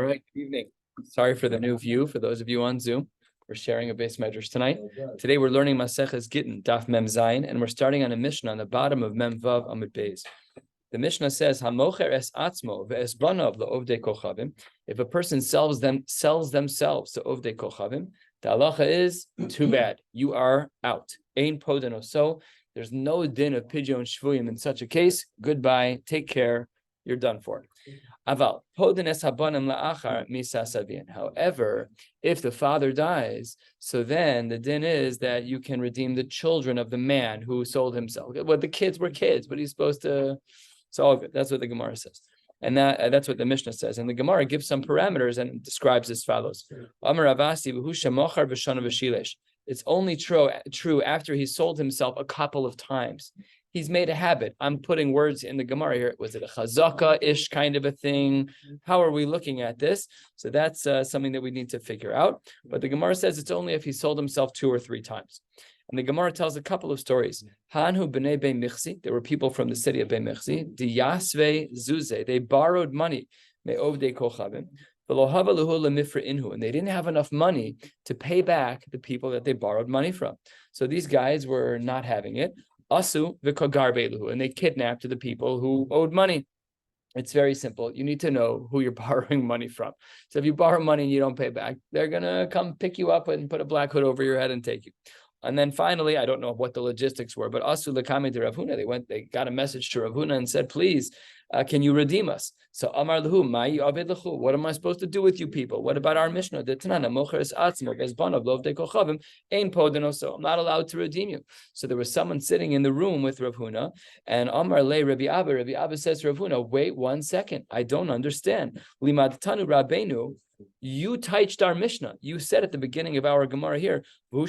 All right, good evening. Sorry for the new view. For those of you on Zoom, we're sharing a base medrash tonight. Today we're learning Maseches Gittin, Daf Mem Zayin, and we're starting on a Mishnah on the bottom of Mem Vav Amud Beis. The Mishnah says, "Hamocher es atzmo ve'es banav le'ovdei kochavim." If a person sells themselves to ovdei kochavim, the halacha is too bad. You are out. Ein podeno. So there's no din of pidyon shvuyim in such a case. Goodbye. Take care. You're done for. Aval podenes habanim la'achar misa savian. However, if the father dies, so then the din is that you can redeem the children of the man who sold himself. Well, the kids were kids, but he's supposed to. It's all good. That's what the Gemara says, and that's what the Mishnah says. And the Gemara gives some parameters and describes as follows: Amar Avasi v'hu mochar b'shana v'shilesh. It's only true after he sold himself a couple of times. He's made a habit. I'm putting words in the Gemara here. Was it a chazaka-ish kind of a thing? How are we looking at this? So that's something that we need to figure out. But the Gemara says it's only if he sold himself 2 or 3 times. And the Gemara tells a couple of stories. Hanhu b'nei Bei Michsi. There were people from the city of Bei Michsi. Diyasve zuze. They borrowed money. Me'ovdei kochavim. And they didn't have enough money to pay back the people that they borrowed money from. So these guys were not having it. Asu v'kagarbeluhu, and they kidnapped the people who owed money. It's very simple. You need to know who you're borrowing money from. So if you borrow money and you don't pay back, they're gonna come pick you up and put a black hood over your head and take you. And then finally, I don't know what the logistics were, but Asu lekame to Rav Huna, they got a message to Rav Huna and said, please, can you redeem us? So Amar lahu, ma'i abed lahu. What am I supposed to do with you people? What about our Mishnah? So I'm not allowed to redeem you. So there was someone sitting in the room with Rav Huna, and Amar le Rabbi Abba. Rabbi Abba says to Rav Huna, wait 1 second. I don't understand. Limadtanu Rabbeinu. You touched our Mishnah. You said at the beginning of our Gemara here, when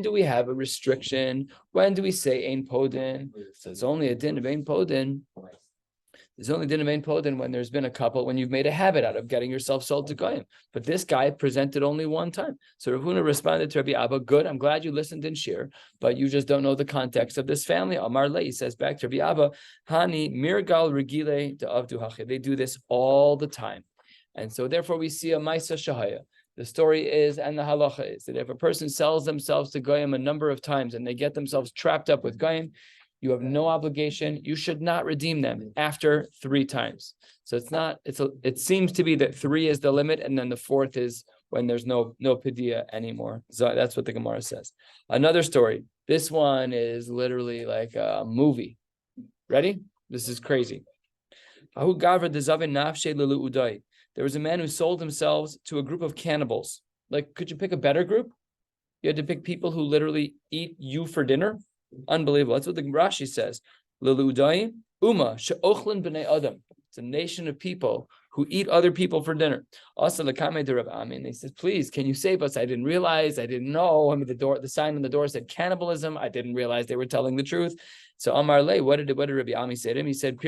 do we have a restriction? When do we say Ein Podin? So it's only a din of Ein Podin. There's only din of Ein Podin when there's been a couple, when you've made a habit out of getting yourself sold to Goyim. But this guy presented only 1 time. So Rav Huna responded to Rabbi Abba, good, I'm glad you listened in shiur, but you just don't know the context of this family. Amar le, he says back to Rabbi Abba, Hani mirgal regile de avdu hachi. They do this all the time. And so therefore we see a Maisa Shahaya. The story is, and the halacha is, that if a person sells themselves to Goyim a number of times and they get themselves trapped up with Goyim, you have no obligation. You should not redeem them after 3 times. So it seems to be that 3 is the limit, and then the 4th is when there's no Padiyah anymore. So that's what the Gemara says. Another story. This one is literally like a movie. Ready? This is crazy. There was a man who sold themselves to a group of cannibals. Like, could you pick a better group? You had to pick people who literally eat you for dinner. Unbelievable. That's what the Rashi says. Leludai Uma she'ochlin b'nei Adam. It's a nation of people who eat other people for dinner. Also, lekame de Rav Ami, and they said, please, can you save us? I didn't realize, I didn't know. I mean, the sign on the door said cannibalism. I didn't realize they were telling the truth. So Amar Le, what did Rabbi Ami say to him? He said,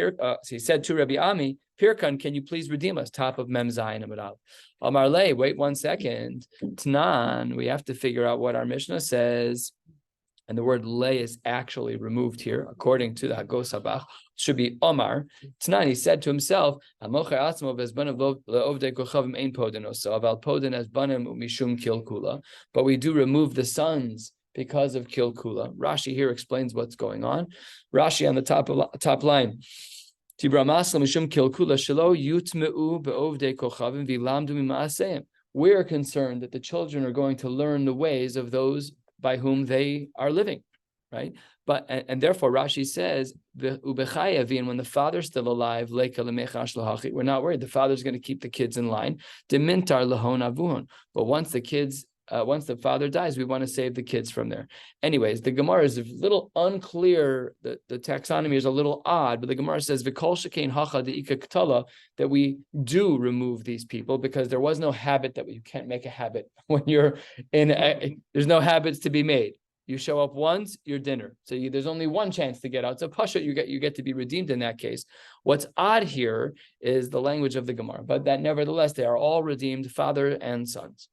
he said to Rabbi Ami, Pirkan, can you please redeem us? Top of Mem Zayin Amud Aleph. Amar Le, wait 1 second. Tnan, we have to figure out what our Mishnah says. And the word le is actually removed here, according to the Hagos Habach. Should be Omar. Tnan, he said to himself, but we do remove the sons because of kilkula. Rashi here explains what's going on. Rashi on the top line. We are concerned that the children are going to learn the ways of those by whom they are living, right? But and therefore Rashi says, when the father's still alive, we're not worried. The father's going to keep the kids in line. But once the father dies, we want to save the kids from there. Anyways, the Gemara is a little unclear. The taxonomy is a little odd, but the Gemara says that we do remove these people because there was no habit that you can't make a habit when you're there's no habits to be made. You show up once, you're dinner. So there's only 1 chance to get out. So Pasha, you get to be redeemed in that case. What's odd here is the language of the Gemara, but that nevertheless they are all redeemed, father and sons.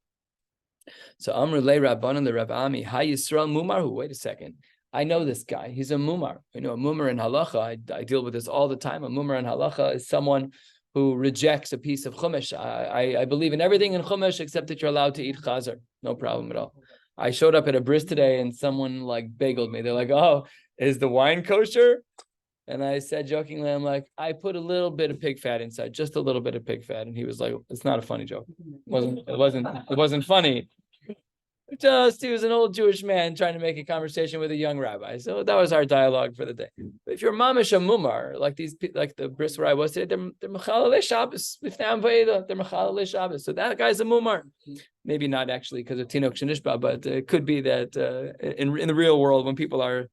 So Amr le Rabbanan the Rav Ami, Hi Yisrael Mumarhu. Wait a second. I know this guy. He's a mumar. I know a mumar in halacha. I deal with this all the time. A mumar in halacha is someone who rejects a piece of chumash. I believe in everything in chumash except that you're allowed to eat chazer. No problem at all. I showed up at a bris today and someone like bageled me. They're like, "Oh, is the wine kosher?" And I said jokingly, I'm like, I put a little bit of pig fat inside, just a little bit of pig fat. And he was like, "It's not a funny joke. It wasn't funny. He was an old Jewish man trying to make a conversation with a young rabbi." So that was our dialogue for the day. But if you're mamish a mumar, like the bris where I was today, they're mechalale Shabbos. They're mechalale Shabbos. So that guy's a mumar. Maybe not actually because of Tinok Shenishba, but it could be that in the real world when people are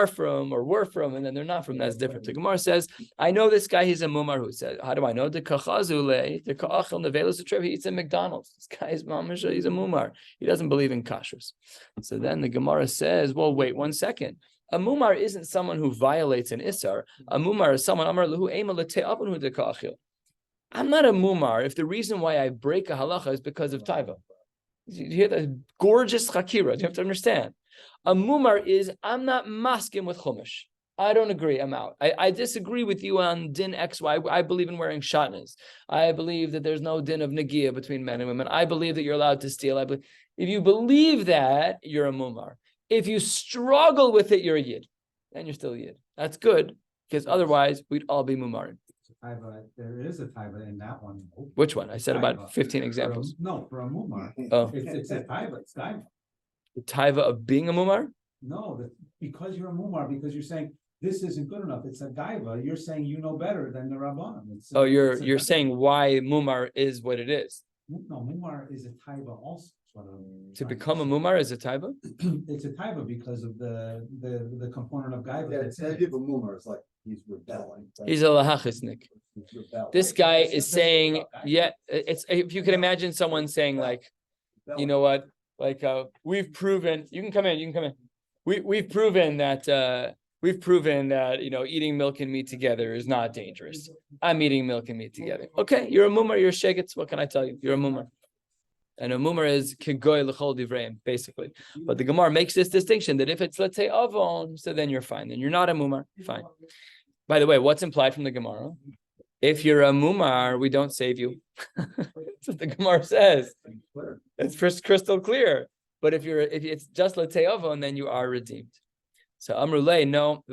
from or were from, and then they're not from, that's different. The Gemara says, I know this guy, he's a mumar. Who said, how do I know? The kachazule, the ka'achel nevelos trip, he eats at McDonald's. This guy is mamash, he's a mumar. He doesn't believe in kashrus. So then the Gemara says, well, wait 1 second. A mumar isn't someone who violates an isar. A mumar is someone, amar lahu ema lete'apanu de ka'achil. I'm not a mumar if the reason why I break a halacha is because of taiva. You hear that gorgeous chakira. You have to understand. A mumar is, I'm not masking with chumash. I don't agree. I'm out. I disagree with you on din X, Y. I believe in wearing shatnas. I believe that there's no din of nagia between men and women. I believe that you're allowed to steal. If you believe that, you're a mumar. If you struggle with it, you're a yid. Then you're still a yid. That's good, because otherwise we'd all be mumarim. There is a taiva in that one. Which one? I said about 15 examples. For a mumar. Oh. It's a taiva. It's taiva. The taiva of being a mumar? No, because you're a mumar, because you're saying this isn't good enough. It's a gaiva. You're saying you know better than the rabbanim. You're saying why mumar is what it is. No, mumar is a taiva also. To become a mumar is a taiva? It's a taiva because of the component of gaiva. Yeah, it's a mumar. It's like he's rebelling. Right? He's a lahachisnik. This guy is saying, yeah, it's if you can imagine someone saying like, you know what? Like we've proven, you can come in. We've proven that eating milk and meat together is not dangerous. I'm eating milk and meat together. Okay, you're a mumar, you're a shegitz. What can I tell you? You're a mumar. And a mumar is kigoy l'chol divrayim, basically. But the Gemara makes this distinction that if it's, let's say, avon, so then you're fine. Then you're not a mumar. Fine. By the way, what's implied from the Gemara? If you're a mumar, we don't save you. That's what the Gemara says. It's first crystal clear. But if it's just let's say avon, then you are redeemed. So Amrulay, no.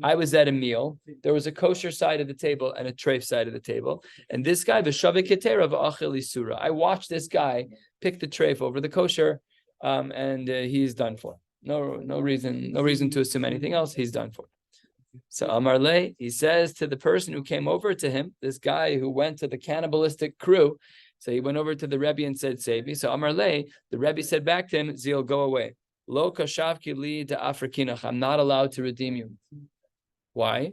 I was at a meal. There was a kosher side of the table and a treif side of the table. And this guy, I watched this guy pick the treif over the kosher, and he's done for. No reason to assume anything else. He's done for. So Amarle, he says to the person who came over to him, this guy who went to the cannibalistic crew. So he went over to the Rebbe and said, save me. So Amarle, the Rebbe said back to him, Zil, go away. Lo kashavki li de afrikinach. I'm not allowed to redeem you. Why?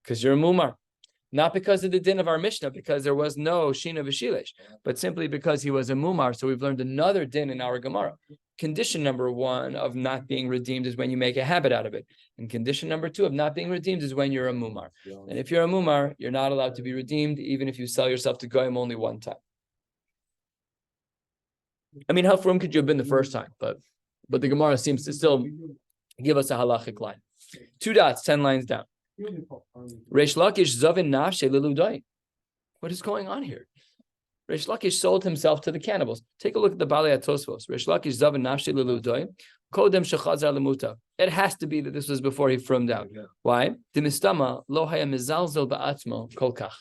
Because you're a mumar. Not because of the din of our Mishnah, because there was no Shina V'Shilesh, but simply because he was a mumar. So we've learned another din in our Gemara. Condition number 1 of not being redeemed is when you make a habit out of it. And condition number 2 of not being redeemed is when you're a mumar. And if you're a mumar, you're not allowed to be redeemed, even if you sell yourself to Goyim only one time. I mean, how frum could you have been the first time? But the Gemara seems to still give us a halachic line. 2 dots, 10 lines down. Reish Lakish zavin nafshe leludai. What is going on here? Reish Lakish sold himself to the cannibals. Take a look at the Balei Tosfos. Reish Lakish zavin nafshe leludai. Kodem shechazar lemuta. It has to be that this was before he frummed out. Why? Dimistama lo haya mizalzel ba'atzmo kolkach.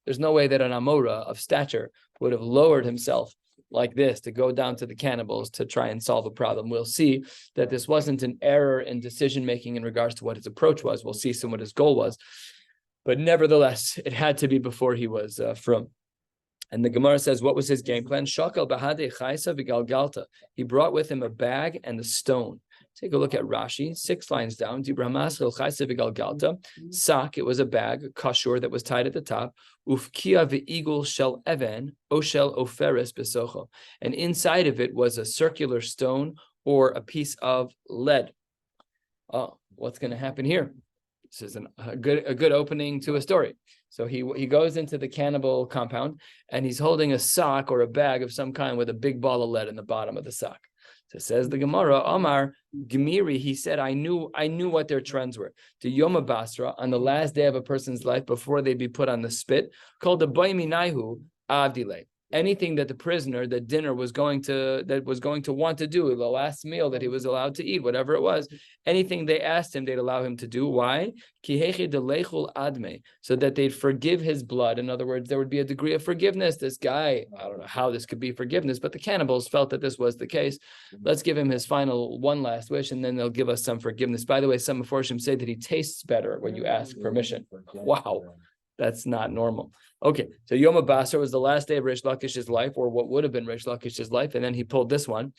There's no way that an Amora of stature would have lowered himself like this to go down to the cannibals to try and solve a problem. We'll see that this wasn't an error in decision-making in regards to what his approach was. We'll see what his goal was. But nevertheless, it had to be before he was from. And the Gemara says, what was his game plan? Shakal bahade chaysa v'galgalta. He brought with him a bag and a stone. Take a look at Rashi, 6 lines down. Sak, it was a bag, a kashur that was tied at the top. Ufkia ve'igul shel even, oshel oferes besocho. And inside of it was a circular stone or a piece of lead. Oh, what's going to happen here? This is a good opening to a story. So he goes into the cannibal compound and he's holding a sock or a bag of some kind with a big ball of lead in the bottom of the sock. So says the Gemara, Omar Gemiri, he said, I knew what their trends were. To Yom Basra, on the last day of a person's life, before they be put on the spit, called the Baiminaihu Avdile. Anything that the prisoner, that dinner was going to want to do, the last meal that he was allowed to eat, whatever it was, anything they asked him, they'd allow him to do. Why? So that they'd forgive his blood. In other words, there would be a degree of forgiveness. This guy, I don't know how this could be forgiveness, but the cannibals felt that this was the case. Let's give him his final one last wish, and then they'll give us some forgiveness. By the way, some Meforshim say that he tastes better when you ask permission. Wow, that's not normal. Okay, so Yom HaBasar was the last day of Reish Lakish's life, or what would have been Reish Lakish's life, and then he pulled this one.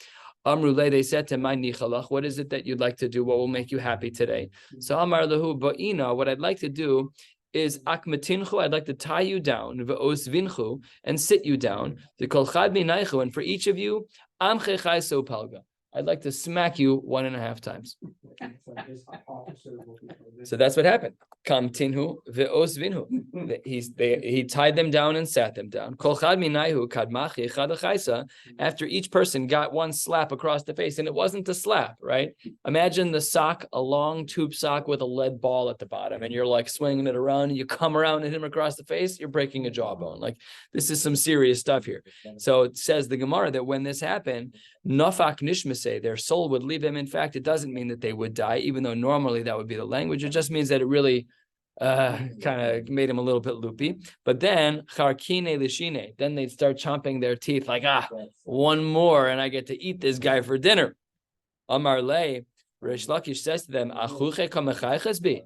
Amruleh, they said to my nichalach, what is it that you'd like to do? What will make you happy today? So Amar Lahu Ba'ina, what I'd like to do is akmatinchu, I'd like to tie you down, ve'osvinchu, and sit you down, the kol chad minaychu, and for each of you, amche chayso palga. I'd like to smack you 1.5 times. So that's what happened. Kamtinhu ve'osvinhu. He tied them down and sat them down. Kol chad minayhu kadmachi chadachaysa. After each person got one slap across the face, and it wasn't a slap, right? Imagine the sock, a long tube sock with a lead ball at the bottom, and you're like swinging it around, and you come around and hit him across the face, you're breaking a jawbone. Like, this is some serious stuff here. So it says the Gemara that when this happened, nafak nishmase, their soul would leave them. In fact, it doesn't mean that they would die, even though normally that would be the language. It just means that it really kind of made him a little bit loopy. But then charkine lishine, then they'd start chomping their teeth like, one more and I get to eat this guy for dinner. Amar le, Reish Lakish says to them, achuche kamechayches bi.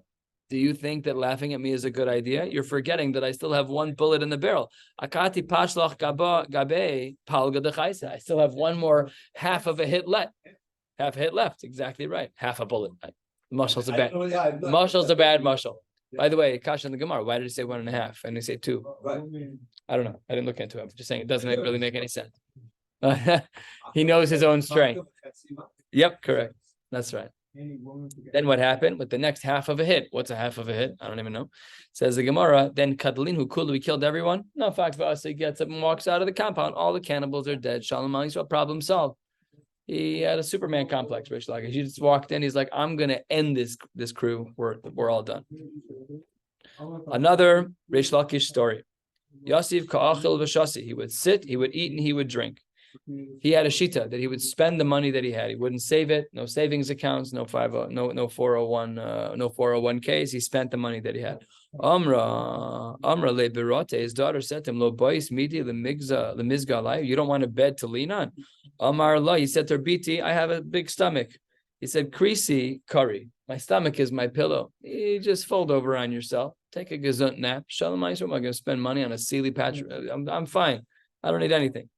Do you think that laughing at me is a good idea? You're forgetting that I still have one bullet in the barrel. Akati pashlach gabe palga dechaisa. I still have one more half of a hit left. Half a hit left. Exactly right. Half a bullet. Mushel's a bad. Mushel's a bad mushel. By the way, Kash in the Gemara, why did he say 1.5 and he say 2? Right. I don't know. I didn't look into it. I'm just saying it doesn't really make any sense. He knows his own strength. Yep, correct. That's right. Then what happened with the next half of a hit? What's a half of a hit? I don't even know. Says the Gemara, then Kadlin who kulu, we killed everyone. No fact for us, he gets up and walks out of the compound. All the cannibals are dead. Shalom Yisrael, problem solved. He had a Superman complex, Reish Lakish. He just walked in. He's like, I'm gonna end this crew. We're all done. Another Reish Lakish story. Yasiv ka'achil v'shasi. He would sit, he would eat, and he would drink. He had a shita that he would spend the money that he had. He wouldn't save it. No savings accounts. No 401. No 401ks. He spent the money that he had. Amra le birote. His daughter said to him, "Lo bois midi le mizga. You don't want a bed to lean on." Amar la. He said to her, "Biti, I have a big stomach." He said, "Krisi curry. My stomach is my pillow. You just fold over on yourself. Take a gezunt nap. Shalom Yisrael. I'm going to spend money on a sealy patch. I'm fine. I don't need anything."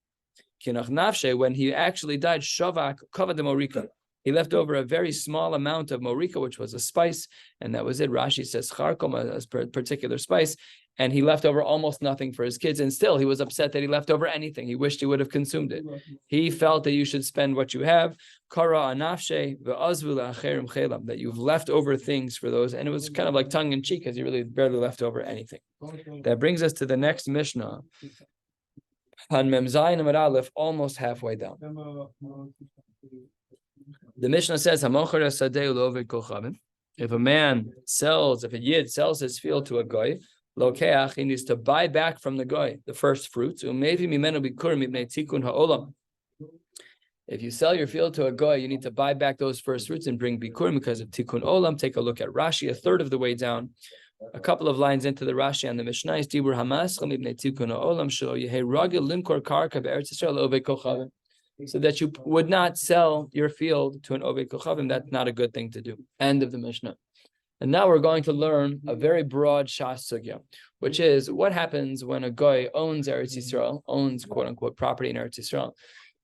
When he actually died, Shavak covered the morika. He left over a very small amount of morika, which was a spice, and that was it. Rashi says charkom, a particular spice, and he left over almost nothing for his kids. And still, he was upset that he left over anything. He wished he would have consumed it. He felt that you should spend what you have. Kara anafshe ve'azvu la'acherim chelam, that you've left over things for those, and it was kind of like tongue in cheek, because he really barely left over anything. That brings us to the next Mishnah. On Mem Zayin Amud Aleph, almost halfway down. The Mishnah says, if a man sells, if a yid sells his field to a goy, lokeach, he needs to buy back from the goy the first fruits. If you sell your field to a goy, you need to buy back those first fruits and bring bikurim because of tikkun olam. Take a look at Rashi, a third of the way down. A couple of lines into the Rashi and the Mishnah is Dibur Hamas Tikkun Olam Shlo Yehe Ragil Limkor Karka Be'eretz Yisrael Ovei Kochavim, so that you would not sell your field to an Ovei Kochavim. That's not a good thing to do. End of the Mishnah. And now we're going to learn a very broad Shas Sugya, which is what happens when a goy owns Eretz Yisrael, owns quote unquote property in Eretz Yisrael.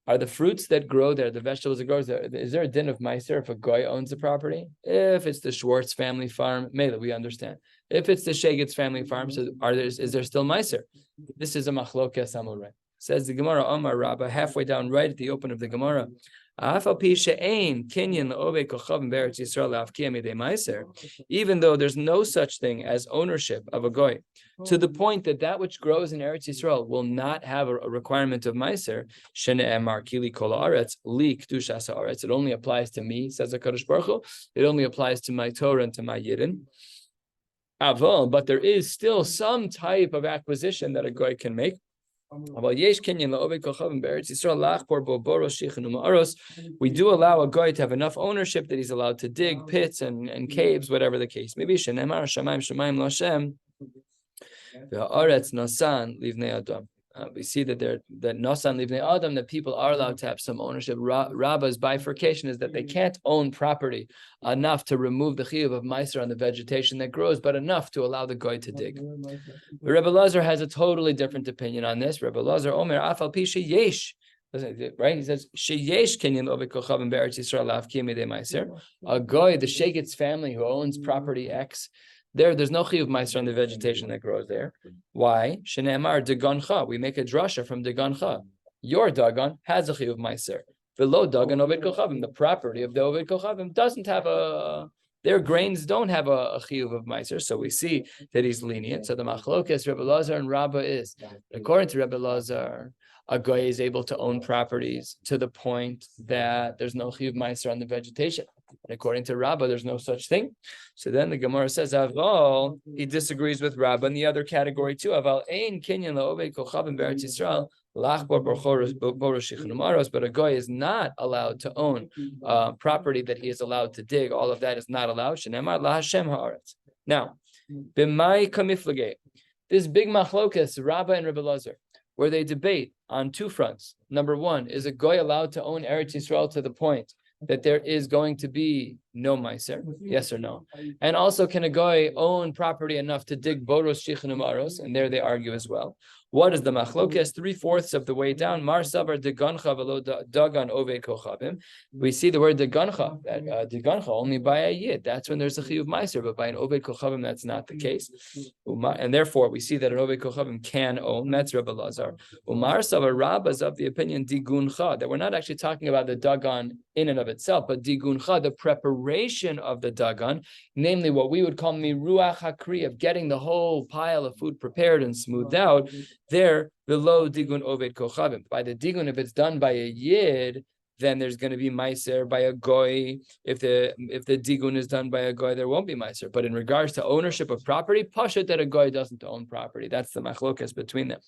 Are the fruits that grow there, the vegetables that grow there, is there a din of meiser if a goy owns the property? If it's the Schwartz family farm, maybe we understand. If it's the Shegitz family farm, so is there still meiser? This is a machlokes amoreh. Says the Gemara, Omar Rabba, halfway down, right at the open of the Gemara. Even though there's no such thing as ownership of a goy, to the point that that which grows in Eretz Yisrael will not have a requirement of meiser. It only applies to me, says the Kadosh Baruch Hu. It only applies to my Torah and to my Yidden. But there is still some type of acquisition that a goy can make. We do allow a guy to have enough ownership that he's allowed to dig pits and caves, whatever the case may be. We see that Nasan Livnei Adam, that people are allowed to have some ownership. Rabba's bifurcation is that they can't own property enough to remove the chiyuv of meiser on the vegetation that grows, but enough to allow the guy to dig. Rebbe Lazar has a totally different opinion on this. Rebbe Lazar Omer Afal Pi Sheyesh. Right? He says Sheyesh Kenyan Oved Kochavim Be'eretz Yisrael La'avkiyah Midei Meiser. A guy, the Shegitz family who owns property X, there's no chiyuv meiser on the vegetation that grows there. Why? Shene'emar Dagancha. We make a drasha from Dagancha. Your Dagan has a chiyuv meiser. Below Dagan Oved Kochavim, the property of the Oved Kochavim doesn't have their grains don't have a chiyuv of meiser. So we see that he's lenient. So the machlokes Rebbe Lazar and Rabba is, according to Rebbe Lazar, a guy is able to own properties to the point that there's no chiyuv meiser on the vegetation. And according to Rabba, there's no such thing. So then the Gemara says, Aval, he disagrees with Rabba in the other category too. Aval ein kinyan la'oved kochavim be'eretz Yisrael lachbor borosh, but a guy is not allowed to own property that he is allowed to dig. All of that is not allowed. Shenemar laHashem haaretz. Now, b'mai kamiflage, this big machlokas, Rabba and Rebbe Lazar, where they debate on two fronts. Number one, is a guy allowed to own Eretz Yisrael to the point that there is going to be no meiser, yes or no? And also, can a guy own property enough to dig boros, shichanum, aros? And there they argue as well. What is the machlokes? 3/4 of the way down. Mar savar degancha velo dagan oved kochavim. We see the word degancha. That degancha only by a yid. That's when there's a chiyuv meiser, but by an oved kochavim, that's not the case. And therefore, we see that an oved kochavim can own. That's Rebbe Lazar. Umar savar Rabba is of the opinion diguncha, that we're not actually talking about the dagan in and of itself, but diguncha, the preparation of the dagan, namely what we would call miruach hakri, of getting the whole pile of food prepared and smoothed out. There, below digun oved kochavim. By the digun, if it's done by a yid, then there's going to be meiser by a goy. If the digun is done by a goy, there won't be meiser. But in regards to ownership of property, pashat that a goy doesn't own property. That's the machlokas between them.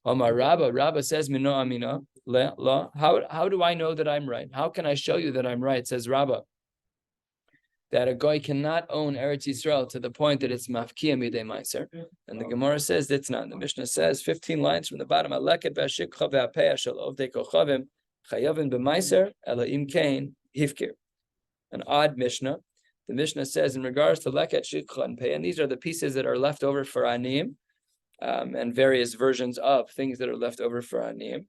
Omar Rabba says, Mino amina, la. How do I know that I'm right? How can I show you that I'm right? Says Rabba, that a goy cannot own Eretz Yisrael to the point that it's mafkiyah midei meiser. And the Gemara says that's not. The Mishnah says 15 lines from the bottom. Aleket v'ashikcha v'apeh shel ovdei kochavim chayavin b'meiser ela im kain hifkir. An odd Mishnah. The Mishnah says in regards to leket, shikcha, and peh, and these are the pieces that are left over for aniyim, and various versions of things that are left over for aniyim.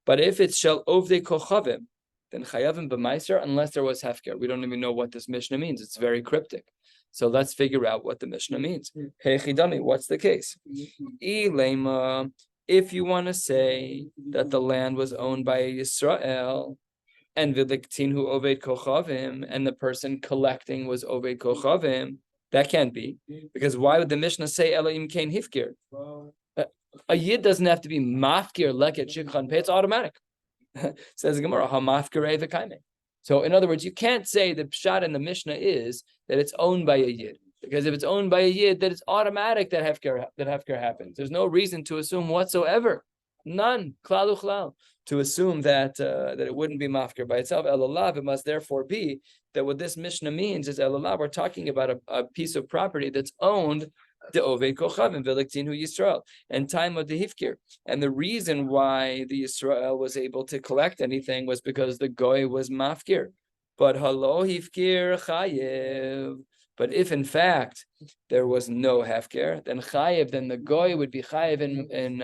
But if it's shel ovdei kochavim, then chayavim b'meiser, unless there was hefker. We don't even know what this Mishnah means. It's very cryptic. So let's figure out what the Mishnah means. Hey chidami, what's the case? Ilema, if you want to say that the land was owned by Yisrael, and v'liktin hu oved kochavim, and the person collecting was oved kochavim, that can't be. Because why would the Mishnah say Elohim kain hifkir? A yid doesn't have to be mafkir leket shikhan peh. It's automatic. Says the Gemara, hamafkirei v'kaimeh. So in other words, you can't say the pshat in the Mishnah is that it's owned by a yid, because if it's owned by a yid, that it's automatic that hefker happens. There's no reason to assume whatsoever, none, klal uchlal, to assume that it wouldn't be mafkir by itself. Elalav, it must therefore be that what this Mishnah means is elalav. We're talking about a piece of property that's owned the oved kochavim v'liktinu Yisrael and time of the hifkir. And the reason why the Yisrael was able to collect anything was because the goy was mafkir. But halo hifkir chayev. But if in fact there was no hefker, then chayev, then the goy would be chayev in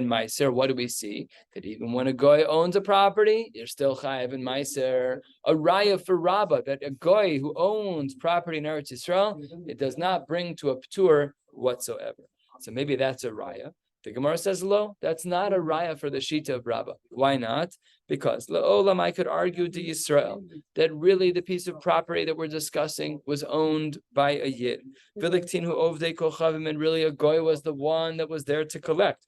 meiser. What do we see? That even when a goy owns a property, you're still chayev in meiser. A raya for Rabbah, that a goy who owns property in Eretz Yisrael, it does not bring to a ptur whatsoever. So maybe that's a raya. The Gemara says, lo, that's not a raya for the Shita of Rabbah. Why not? Because La'olam, I could argue to Yisrael that really the piece of property that we're discussing was owned by a Yid. V'liktin hu ovdei kochavim, and really a goy was the one that was there to collect.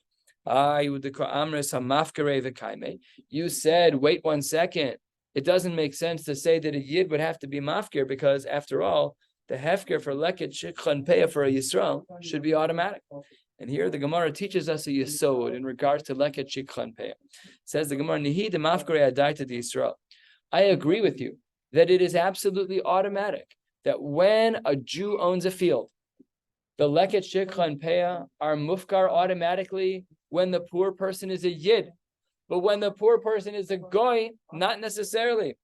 You said, wait 1 second. It doesn't make sense to say that a Yid would have to be mafkir because, after all, the hefker for leket shikhan peah for a Yisrael should be automatic. And here the Gemara teaches us a yesod in regards to leket shikhan peah. Says the Gemara, Nihi de mafkirei adaita de Yisrael. I agree with you that it is absolutely automatic that when a Jew owns a field, the leket shikhan peah are mufkar automatically when the poor person is a Yid. But when the poor person is a goy, not necessarily.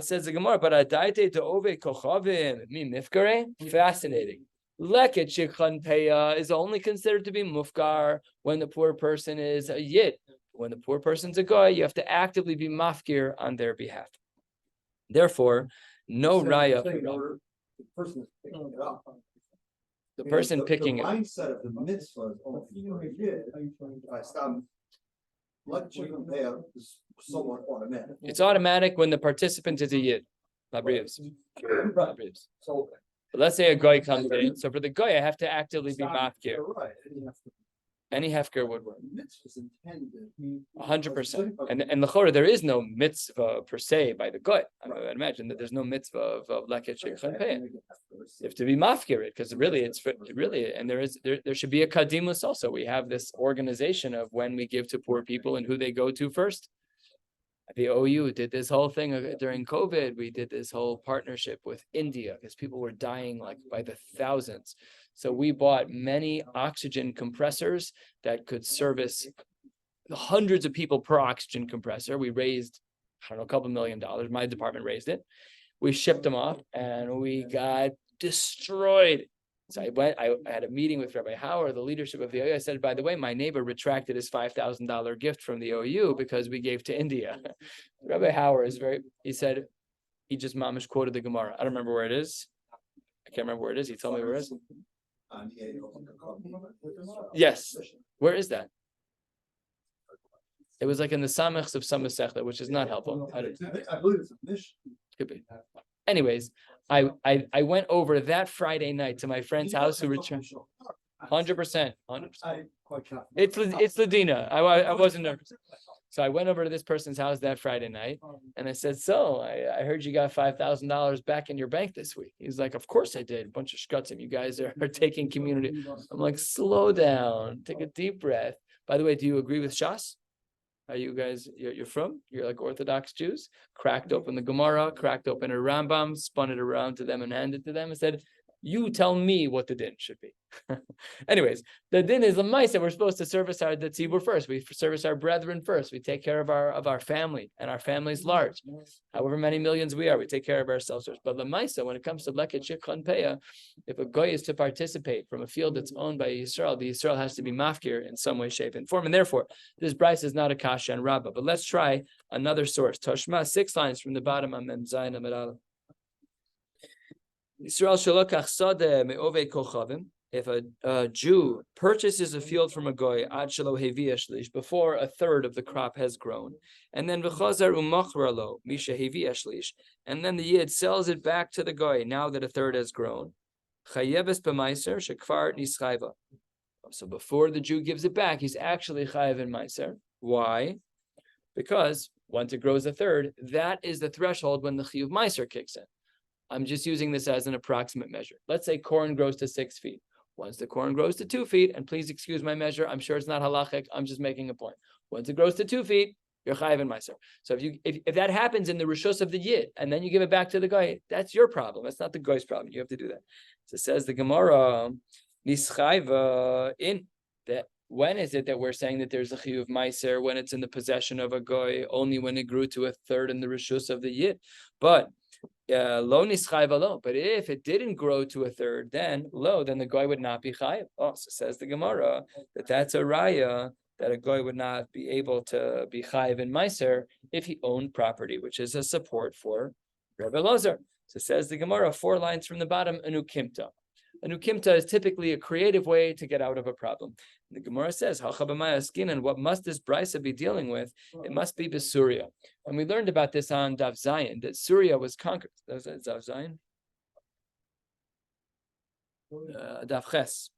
Says the Gemara, but adaite to ove kochavim mi mifkare. Fascinating. Leket shikhan peah is only considered to be mufkar when the poor person is a Yid. When the poor person's a goy, you have to actively be mafkir on their behalf. Therefore, no raya. The person is picking it up. The person picking the it. mindset of the mitzvah is, oh, if I stop, like chicken peah is somewhat automatic. It's automatic when the participant is a Yid. Labrievs. So. But let's say a goy comes in. So for the goy, I have to actively be mafkir. You're right. Any hefker would work. Mitzvah's intended. 100%. And the chorah, there is no mitzvah per se by the goy. I imagine that there's no mitzvah of leket shikhan peah. You have to be mafkir it because really and there should be a kadimus also. We have this organization of when we give to poor people and who they go to first. The OU did this whole thing during COVID. We did this whole partnership with India because people were dying like by the thousands. So we bought many oxygen compressors that could service hundreds of people per oxygen compressor. We raised, I don't know, a couple $1 million. My department raised it. We shipped them off and we got destroyed. So I had a meeting with Rabbi Hauer, the leadership of the OU. I said, by the way, my neighbor retracted his $5,000 gift from the OU because we gave to India. Rabbi Hauer he said, he just mamish quoted the Gemara. I don't remember where it is. I can't remember where it is. He told me where it is. Yes. Where is that? It was like in the Samechs of some Masechta, which is not helpful. I believe it's a mission. Could be. Anyways, I went over that Friday night to my friend's house who returned 100%. It's Ladina. I wasn't nervous. So I went over to this person's house that Friday night and I said, so I heard you got $5,000 back in your bank this week. He's like, of course I did. A bunch of shkutzim. You guys are taking community. I'm like, slow down, take a deep breath. By the way, do you agree with Shas? Are you guys, you're like Orthodox Jews? Cracked open the Gemara, cracked open a Rambam, spun it around to them and handed to them and said, you tell me what the din should be. Anyways, the din is the mice that we're supposed to service the tzibur first. We service our brethren first. We take care of our family, and our family is large. However many millions we are, we take care of ourselves first. But the mice, when it comes to leket shikhan peah, if a goy is to participate from a field that's owned by Yisrael, the Yisrael has to be mafkir in some way, shape, and form. And therefore, this Bryce is not a kasha and Rabbah. But let's try another source. Toshma, 6 lines from the bottom of Mem Zayin Amud Aleph. Yisrael shalokach sadeh me'ovei kochavim. If a Jew purchases a field from a goy ad shelo heviya shlish, before a third of the crop has grown, and then v'chazar umachra lo misha heviya shlish, and then the yid sells it back to the goy now that a third has grown, chayeves b'maiser shekvar nischayva. So before the Jew gives it back, he's actually chayev in maiser. Why? Because once it grows a third, that is the threshold when the chiyuv maiser kicks in. I'm just using this as an approximate measure. Let's say corn grows to 6 feet. Once the corn grows to 2 feet, and please excuse my measure, I'm sure it's not halachic, I'm just making a point. Once it grows to 2 feet, you're chayiv in meiser. So if that happens in the rishus of the yid, and then you give it back to the guy, that's your problem. That's not the guy's problem. You have to do that. So it says the Gemara, nischayva in that. When is it that we're saying that there's a chiyuv meiser when it's in the possession of a guy? Only when it grew to a third in the rishus of the yid. But lo nischayva lo. But if it didn't grow to a third, then the guy would not be chayiv. Oh, so says the Gemara that's a raya that a guy would not be able to be chayiv in meiser if he owned property, which is a support for Rebbe Lazar. So says the Gemara, 4 lines from the bottom, anu kimta. A nukimta is typically a creative way to get out of a problem. The Gemara says, and what must this brisa be dealing with? It must be besuria. And we learned about this on Daf Zayin, that Syria was conquered. Daf Zayin? Daf Ches.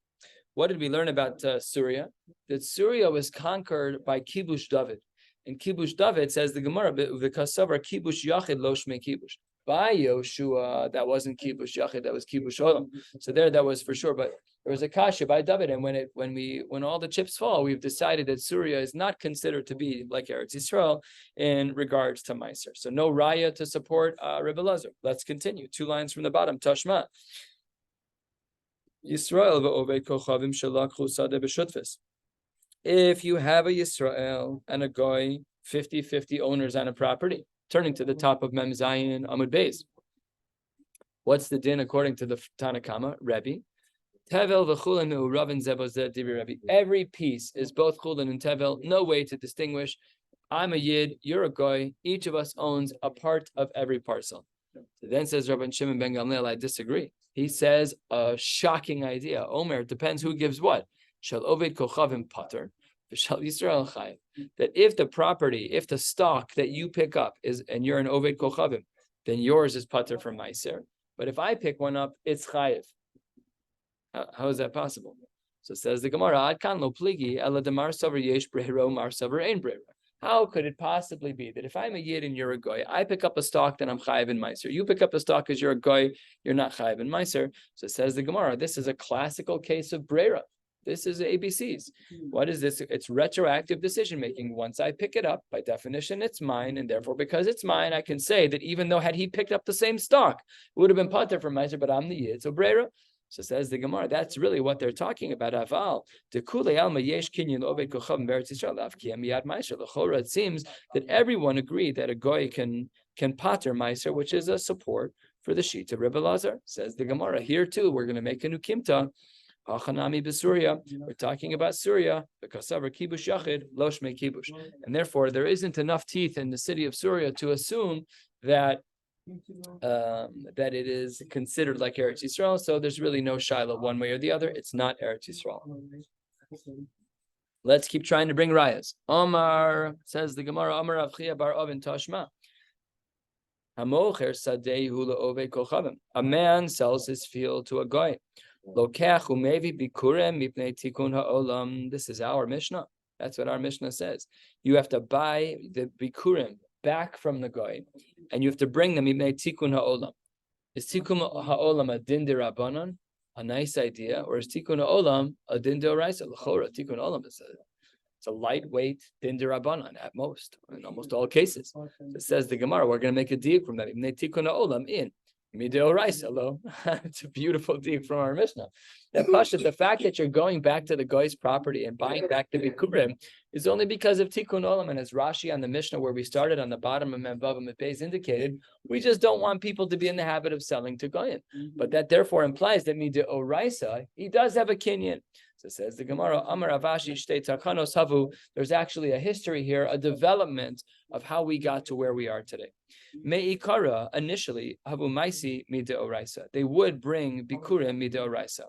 What did we learn about Syria? That Syria was conquered by Kibush David. And Kibush David, says the Gemara, v'kasavar Kibush Yachid lo shmei Kibush. By Yoshua, that wasn't Kibush Yachid, that was Kibush Olam. So there, that was for sure. But there was a kasha by David, and when all the chips fall, we've decided that Syria is not considered to be like Eretz Yisrael in regards to Meiser. So no raya to support Rebbe Lazar. Let's continue. 2 lines from the bottom. Tashma. Yisrael ve'oved kochavim shelakhu sadeh b'shutfis. If you have a Yisrael and a Goy, 50-50 owners on a property, turning to the top of Mem Zayin Amud Beis. What's the din according to the Tanakama? Rebbe. Tevel v'chulin me'uravin zebozeh divrei Rebbe. Every piece is both chulin and tevel. No way to distinguish. I'm a Yid, you're a Goy. Each of us owns a part of every parcel. So then says Rabban Shimon ben Gamliel, I disagree. He says a shocking idea. Omer, it depends who gives what. Shall oved kochavim pater, v'shal Yisrael chayiv. That if the property, if the stock that you pick up is, and you're an oved kochavim, then yours is pater from meiser. But if I pick one up, it's chayiv. How is that possible? So says the Gemara, Ad kan lo pligi ela demar savar yesh brehiro mar savar ein brehiro. How could it possibly be that if I'm a Yid and you're a Goy, I pick up a stock, then I'm chayiv in Meiser. You pick up a stock because you're a Goy, you're not chayiv in Meiser. So it says the Gemara, this is a classical case of Brera. This is ABCs. What is this? It's retroactive decision making. Once I pick it up, by definition, it's mine, and therefore, because it's mine, I can say that even though had he picked up the same stock, it would have been pater from Meiser, but I'm the Yid. So Brera. So says the Gemara, that's really what they're talking about. Aval, it seems that everyone agreed that a Goy can pater Meiser, which is a support for the sheet of Rebbe Lazar. Says the Gemara, here too, we're going to make a new kimta. We're talking about Syria, because of kibush yachid, lo shmei kibush. And therefore, there isn't enough teeth in the city of Syria to assume that that it is considered like Eretz Yisrael, so there's really no shiloh one way or the other. It's not Eretz Yisrael. Let's keep trying to bring rayas. Omar, says the Gemara, Omar Avchia bar Ovin Tashma. Hamocher sadehu le'ovei kochavim. A man sells his field to a Goy. Lokech umevi bikurem mipnei tikun ha'olam. This is our Mishnah. That's what our Mishnah says. You have to buy the bikurim back from the Goy, and you have to bring them. Tikkun ha'olam. Is tikkun ha'olam a din derabanan, a nice idea, or is tikkun ha'olam a din deoraisa? L'chora, tikkun ha'olam is it's a lightweight din derabanan at most, in almost all cases. So it says the Gemara, we're going to make a deal from that. Tikkun ha'olam in mideoraisa lo. It's a beautiful deal from our Mishnah. That Pasha, the fact that you're going back to the Goy's property and buying back the bikurim is only because of tikkun olam, and as Rashi on the Mishnah where we started on the bottom of Mem Vav Amud Beis indicated, we just don't want people to be in the habit of selling to Goyim. But that therefore implies that mideoraisa, he does have a kinyan. So says the Gemara, Amar Avashi Shtei Takanos Havu. There's actually a history here, a development of how we got to where we are today. Me'ikara, initially, Havu Maisi mideoraisa. They would bring bikurim mideoraisa.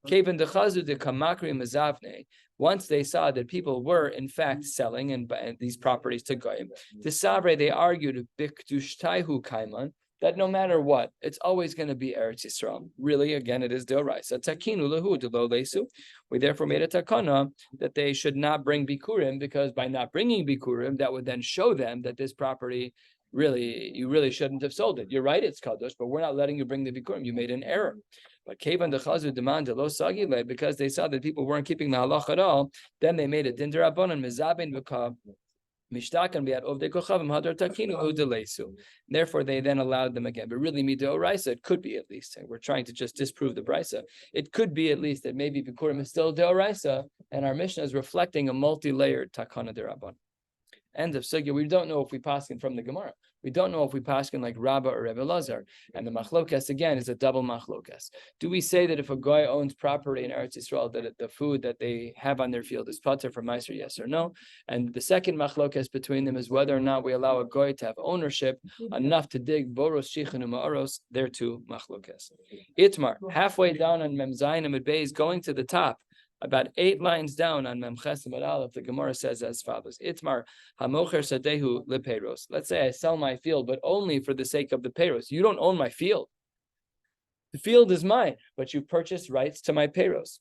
Kevan dechazu de kamakri mazavne. Once they saw that people were in fact selling and these properties to Goyim, the Sabre, they argued bikdushtaihu kaiman, that no matter what, it's always going to be Eretz Yisrael. Really, again, it is deoraisa. Takinu lehu delo lesu. We therefore made a takana that they should not bring bikurim, because by not bringing bikurim, that would then show them that this property you really shouldn't have sold it. You're right, it's kadosh, but we're not letting you bring the bikurim. You made an error. But kevan dechazu demand lo sagile, because they saw that people weren't keeping the halach at all, then they made it din derabanan mezabin v'ka mishtakan biat ovdei kochavim hadar takinu udelesu. Therefore, they then allowed them again. But really, midoraisa, it could be at least. We're trying to just disprove the brisa. It could be at least that maybe bikurim is still deoraisa, and our Mishnah is reflecting a multi-layered takana derabanan. End of sugya. We don't know if we paskin from the Gemara. We don't know if we paskin like Rabbah or Rebbe Lazar. And the machlokas again is a double machlokas. Do we say that if a guy owns property in Eretz Yisrael, that the food that they have on their field is pater for meiser, yes or no? And the second machlokas between them is whether or not we allow a guy to have ownership enough to dig boros shichin u'ma'aros. There too machlokas. Itmar, halfway down on Mem Zayin Amud Beis, going to the top, about 8 lines down on Mem Ches Amud Aleph, the Gemara says as follows: Itmar hamocher sadehu lepeiros. Let's say I sell my field, but only for the sake of the peiros. You don't own my field. The field is mine, but you purchase rights to my peiros.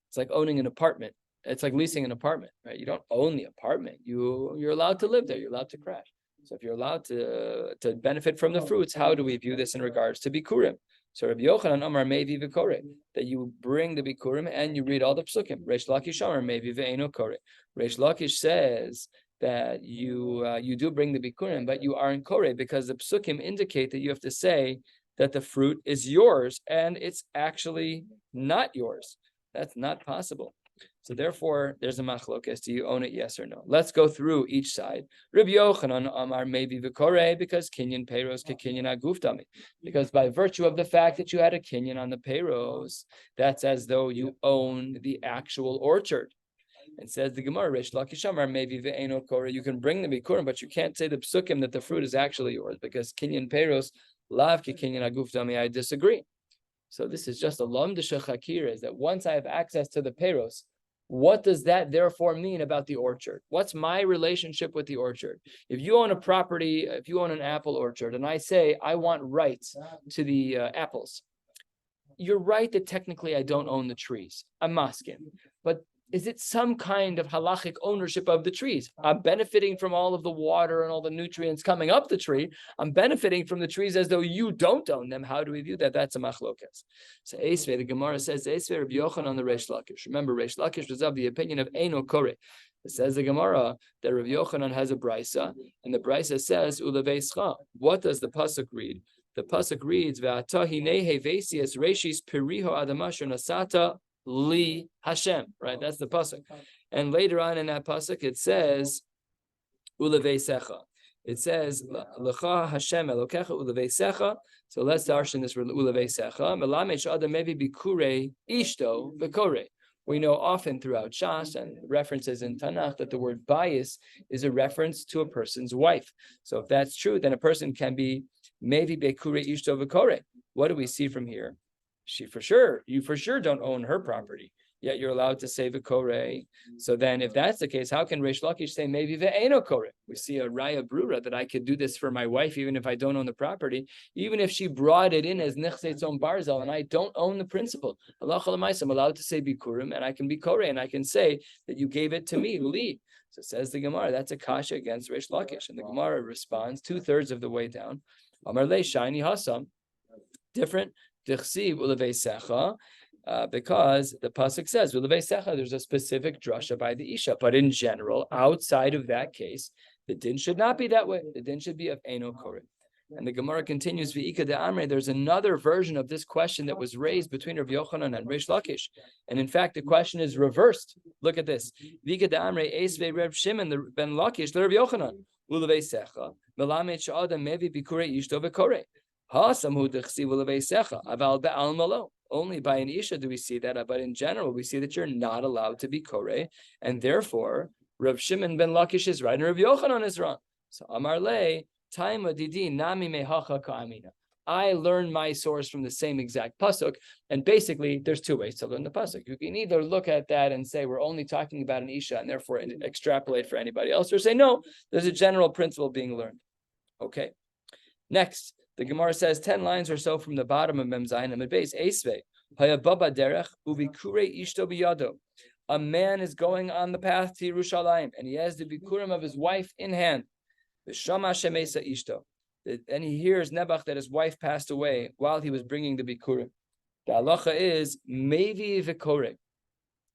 It's like owning an apartment. It's like leasing an apartment, right? You don't own the apartment. You're allowed to live there. You're allowed to crash. So if you're allowed to benefit from the fruits, how do we view this in regards to bikurim? So Rabbi Yochanan Amar Mevi v'Kore, that you bring the bikurim and you read all the psukim. Reish Lakish Amar Mevi v'Eino Kore. Reish Lakish says that you do bring the bikurim, but you aren't kore because the psukim indicate that you have to say that the fruit is yours and it's actually not yours. That's not possible. So therefore, there's a machlokas. Do you own it? Yes or no? Let's go through each side. Rabbi Yochanan Amar maybe v'Kore, because kinyan peiros ke kinyan aguftami. Because by virtue of the fact that you had a kinyan on the peiros, that's as though you own the actual orchard. And says the Gemara, Reish Lakish Amar maybe ve'eno kore. You can bring the bikurim, but you can't say the psukim that the fruit is actually yours because kinyan peiros lav ke kinyan aguftami. I disagree. So this is just a lamdisha chakir, is that once I have access to the peiros, what does that therefore mean about the orchard? What's my relationship with the orchard? If you own a property, if you own an apple orchard, and I say I want rights to the apples, you're right that technically I don't own the trees. I'm masking, but is it some kind of halachic ownership of the trees? I'm benefiting from all of the water and all the nutrients coming up the tree. I'm benefiting from the trees as though you don't own them. How do we view that? That's a machlokas. So Eisvei, the Gemara says, Eisvei Rabbi Yochanan on the Reish Lakish. Remember, Reish Lakish was of the opinion of Eino Kore. It says the Gemara that Rabbi Yochanan has a brisa, and the brisa says, Uleveischa. What does the pasuk read? The pasuk reads, Ve'ata hinehe veisias reishis periho adamasher nasata li Hashem, right? That's the pasuk. And later on in that pasuk, it says, Uleveisecha. It says, Lecha Hashem Elokecha Uleveisecha. So let's darshan this word Uleveisecha. Melamesh Adam maybe bikure ishto v'kore. We know often throughout Shas and references in Tanakh that the word bias is a reference to a person's wife. So if that's true, then a person can be maybe bekure ishto v'kore. What do we see from here? You for sure don't own her property, yet you're allowed to say v'kore. So then if that's the case, how can Reish Lakish say maybe ve'eno kore? We see a raya brura that I could do this for my wife even if I don't own the property, even if she brought it in as nechse tzon barzel and I don't own the principal. Allah chalamayis, I'm allowed to say bikurim and I can be kore and I can say that you gave it to me, li. So says the Gemara, that's a kasha against Reish Lakish. And the Gemara responds 2/3 of the way down. Amar le shiny hasam, different. Because the pasuk says there's a specific drasha by the isha, but in general, outside of that case, the din should not be that way. The din should be of Eino Kore. And the Gemara continues, V'ika de Amre, there's another version of this question that was raised between Rabbi Yochanan and Reish Lakish. And in fact, the question is reversed. Look at this. V'ika de Amre, Esvei Reb Shimon ben Lakish, Rabbi Yochanan, Ulavei Secha, Melamed Sha'adam Mevi Bikure Yishto V'Kore. Only by an isha do we see that, but in general we see that you're not allowed to be kore, and therefore Rav Shimon ben Lakish is right and Rav Yochanan is wrong. So Amar le Taima Didi Nami Mehacha Ka'amina. I learned my source from the same exact pasuk, and basically there's 2 ways to learn the pasuk. You can either look at that and say we're only talking about an isha and therefore extrapolate for anybody else, or say no, there's a general principle being learned. Okay, next. The Gemara says 10 lines or so from the bottom of Mem Zayin Amud Beis. Eisvei hayababa derech ubikure ishto biyado. A man is going on the path to Yerushalayim, and he has the bikurim of his wife in hand. V'shama shemesa ishto. And he hears Nebuch that his wife passed away while he was bringing the bikurim. The halacha is mevi v'kore.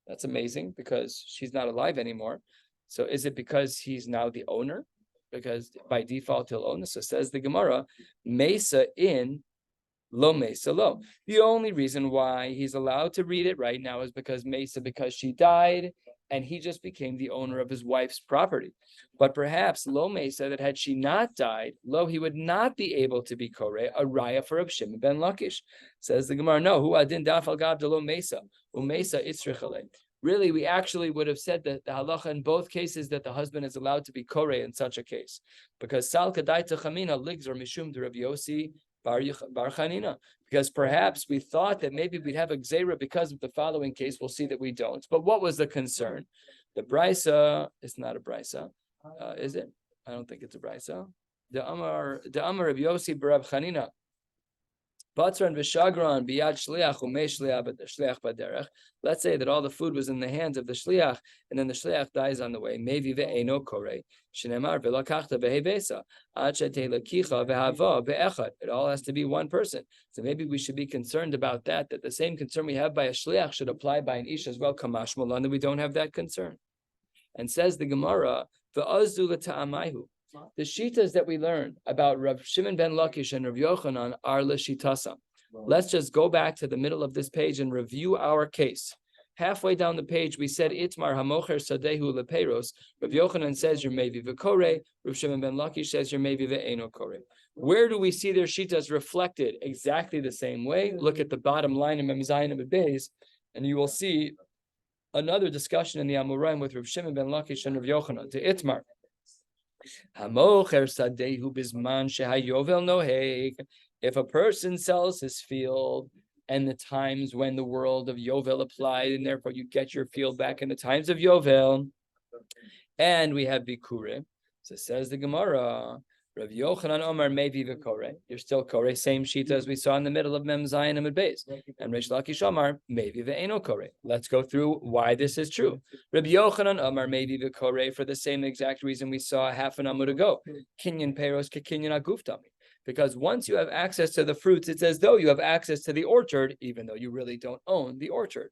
That's amazing because she's not alive anymore. So is it because he's now the owner? Because by default he'll own this. So says the Gemara, Mesa in, lo Mesa lo. The only reason why he's allowed to read it right now is because Mesa, because she died, and he just became the owner of his wife's property. But perhaps Lo Mesa, that had she not died, Lo, he would not be able to be Koreh, a raya for Reb Shimon ben Lakish. Says the Gemara, no, Hu Adin Daf al Gav de Lo Mesa, Umesa Itzrichalei. Really, we actually would have said that the halacha in both cases that the husband is allowed to be Koreh in such a case. Because Sal Kadaita Chamina Ligs or Mishum de Rav Yossi Bar Chanina. Because perhaps we thought that maybe we'd have a Gzeira because of the following case. We'll see that we don't. But what was the concern? The Brisa is not a Brisa. Is it? I don't think it's a Brisa. The Amar of Yossi Barab Chanina. Batran v'shagran biyad shliach umei shliach baderech. Let's say that all the food was in the hands of the shliach, and then the shliach dies on the way. Mevi ve'eno korei. Shneimar v'lakachta v'hevesa. Ad shetei lakicha v'hava be'echad. It all has to be one person. So maybe we should be concerned about that the same concern we have by a shliach should apply by an ish as well. Kamash molan, that we don't have that concern. And says the Gemara, v'azu l'ta'amayhu. The shitas that we learned about Rav Shimon ben Lakish and Rav Yochanan are l'shitasa. Let's just go back to the middle of this page and review our case. Halfway down the page, we said Itmar hamocher sadehu lepeiros. Rav Yochanan says you're maybe v'koreh. Rav Shimon ben Lakish says you're maybe v'eno koreh. Where do we see their shitas reflected exactly the same way? Look at the bottom line in Mem Zayin and Beis, and you will see another discussion in the Amoraim with Rav Shimon ben Lakish and Rav Yochanan. To Itmar. If a person sells his field and the times when the world of Yovel applied, and therefore you get your field back in the times of Yovel, and we have Bikurim, so says the Gemara, Rav Yochanan Omar maybe v'koreh. You're still koreh, same shita as we saw in the middle of Mem Zayin and Beis. And Reish Lakish Omar maybe v'eno koreh. Let's go through why this is true. Rav Yochanan Omar maybe v'koreh for the same exact reason we saw half an amud ago. Kinyan peiros kekinyan aguftami. Because once you have access to the fruits, it's as though you have access to the orchard, even though you really don't own the orchard.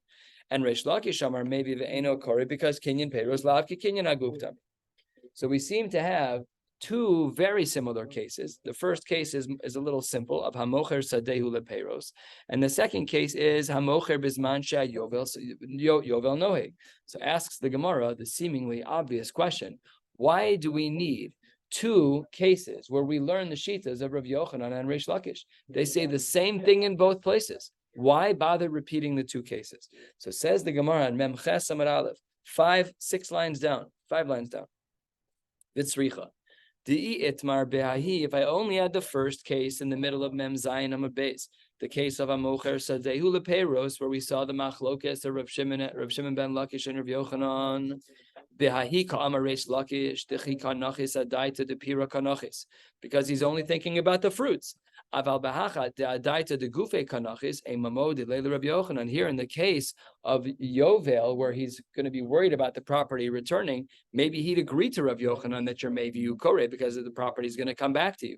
And Reish Lakish Omar maybe v'eno koreh because kinyan peiros lav kekinyan aguftami. So we seem to have two very similar cases. The first case is a little simple of hamocher sadehu lepeiros, and the second case is hamocher bisman yovel noheg. So asks the Gemara the seemingly obvious question: why do we need two cases where we learn the shitas of Rav Yochanan and Reish Lakish? They say the same thing in both places. Why bother repeating the two cases? So says the Gemara in Memches Amar Aleph, 5 lines down. Vitzricha. If I only had the first case in the middle of Mem Zayin Amud Beis, the case of Amocher Sadehu Lepeiros, where we saw the machlokes of Rav Shimon ben Lakish and Rav Yochanan, Behahi Ka'amar Reish Lakish, Dechi Kanachis Adaita Depira Kanachis, because he's only thinking about the fruits. Aval Behacha Adaita De Gufe Kanachis, a Mamo de Leila Rav Yochanan. Here in the case of Yovel, where he's going to be worried about the property returning, maybe he'd agree to Rav Yochanan that you're maybe Ukore because the property is going to come back to you.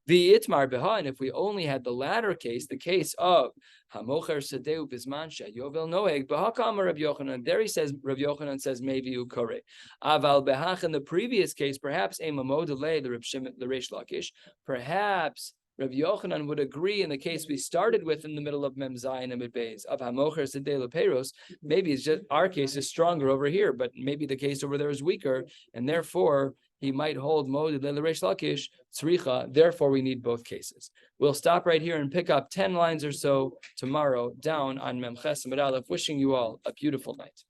V'itmar beha, and if we only had the latter case, the case of Hamocher Sadeu Bisman Yovel Noeg Behakam Rav Yochanan, there he says Rav Yochanan says maybe Ukore. Aval Behach in the previous case, perhaps a Mamo delay the Reish Lakish, perhaps Rav Yochanan would agree in the case we started with in the middle of Mem Zayin and Beis of Hamocher Sedei Lepeiros. Maybe it's just our case is stronger over here, but maybe the case over there is weaker, and therefore he might hold Mod Le Reish Lakish Tzricha. Therefore, we need both cases. We'll stop right here and pick up 10 lines or so tomorrow down on Memches Amud Aleph. Wishing you all a beautiful night.